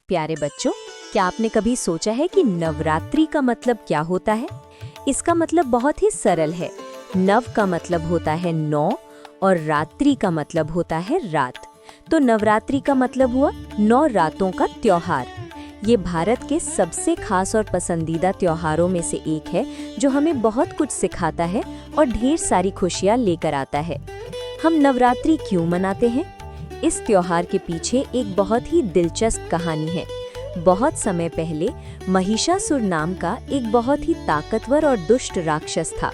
प्यारे बच्चों, क्या आपने कभी सोचा है कि नवरात्रि का मतलब क्या होता है? इसका मतलब बहुत ही सरल है। नव का मतलब होता है 9 और रात्रि का मतलब होता है रात। तो नवरात्रि का मतलब हुआ 9 रातों का त्योहार। ये भारत के सबसे खास और पसंदीदा त्योहारों में से एक है, जो हमें बहुत कुछ सिखाता है और ढेर सारी खुशियाँ लेकर आता है। हम नवरात्रि क्यों मनाते हैं? इस त्योहार के पीछे एक बहुत ही दिलचस्प कहानी है। बहुत समय पहले महिषासुर नाम का एक बहुत ही ताकतवर और दुष्ट राक्षस था।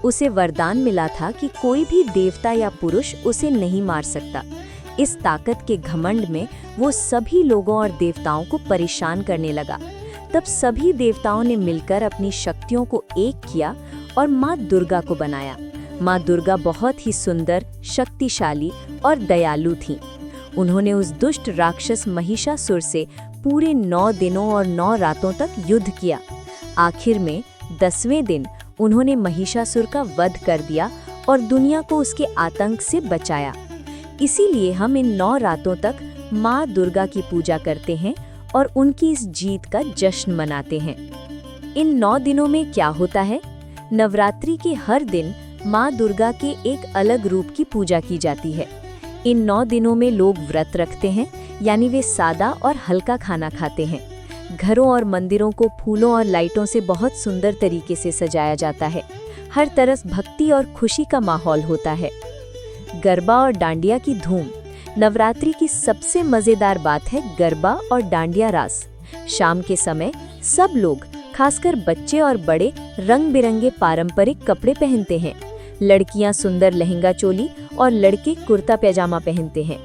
उसे वरदान मिला था कि कोई भी देवता या पुरुष उसे नहीं मार सकता। इस ताकत के घमंड में वो सभी लोगों और देवताओं को परेशान करने लगा। तब सभी देवताओं ने मिलकर अपनी शक्तियों को एक किया और माँ दुर्गा को बनाया। माँ दुर्गा बहुत ही सुंदर, शक्तिशाली और दयालु थीं। उन्होंने उस दुष्ट राक्षस महिषासुर से पूरे 9 दिनों और 9 रातों तक युद्ध किया। आखिर में 10वें दिन उन्होंने महिषासुर का वध कर दिया और दुनिया को उसके आतंक से बचाया। इसीलिए हम इन 9 रातों तक माँ दुर्गा की पूजा करते हैं और उनकी इस जीत का जश्न मनाते हैं। इन 9 दिनों में क्या होता है? नवरात्रि के हर दिन माँ दुर्गा के एक अलग रूप की पूजा की जाती है। इन 9 दिनों में लोग व्रत रखते हैं, यानी वे सादा और हल्का खाना खाते हैं। घरों और मंदिरों को फूलों और लाइटों से बहुत सुंदर तरीके से सजाया जाता है। हर तरफ भक्ति और खुशी का माहौल होता है। गरबा और डांडिया की धूम। नवरात्रि की सबसे मजेदार बात है गरबा और डांडिया रास। शाम के समय सब लोग, खासकर बच्चे और बड़े, रंग बिरंगे पारंपरिक कपड़े पहनते हैं। लड़कियां सुंदर लहंगा चोली और लड़के कुर्ता पैजामा पहनते हैं।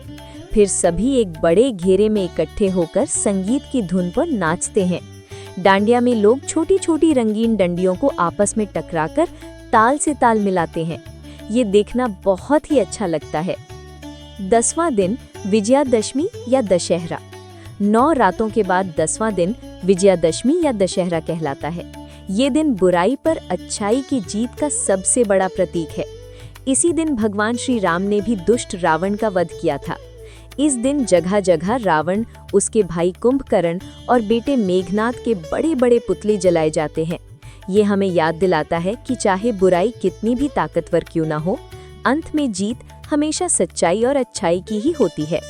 फिर सभी एक बड़े घेरे में इकट्ठे होकर संगीत की धुन पर नाचते हैं। डांडिया में लोग छोटी छोटी रंगीन डंडियों को आपस में टकराकर ताल से ताल मिलाते हैं। ये देखना बहुत ही अच्छा लगता है। 10वां दिन विजयादशमी या दशहरा। 9 रातों के बाद 10वां दिन विजयादशमी या दशहरा कहलाता है। ये दिन बुराई पर अच्छाई की जीत का सबसे बड़ा प्रतीक है। इसी दिन भगवान श्री राम ने भी दुष्ट रावण का वध किया था। इस दिन जगह जगह रावण, उसके भाई कुंभकर्ण और बेटे मेघनाद के बड़े बड़े पुतले जलाए जाते हैं। ये हमें याद दिलाता है कि चाहे बुराई कितनी भी ताकतवर क्यों ना हो, अंत में जीत हमेशा सच्चाई और अच्छाई की ही होती है।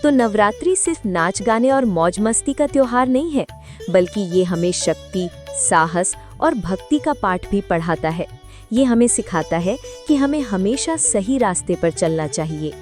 तो नवरात्रि सिर्फ नाच गाने और मौज मस्ती का त्योहार नहीं है, बल्कि ये हमें शक्ति, साहस और भक्ति का पाठ भी पढ़ाता है। ये हमें सिखाता है कि हमें हमेशा सही रास्ते पर चलना चाहिए।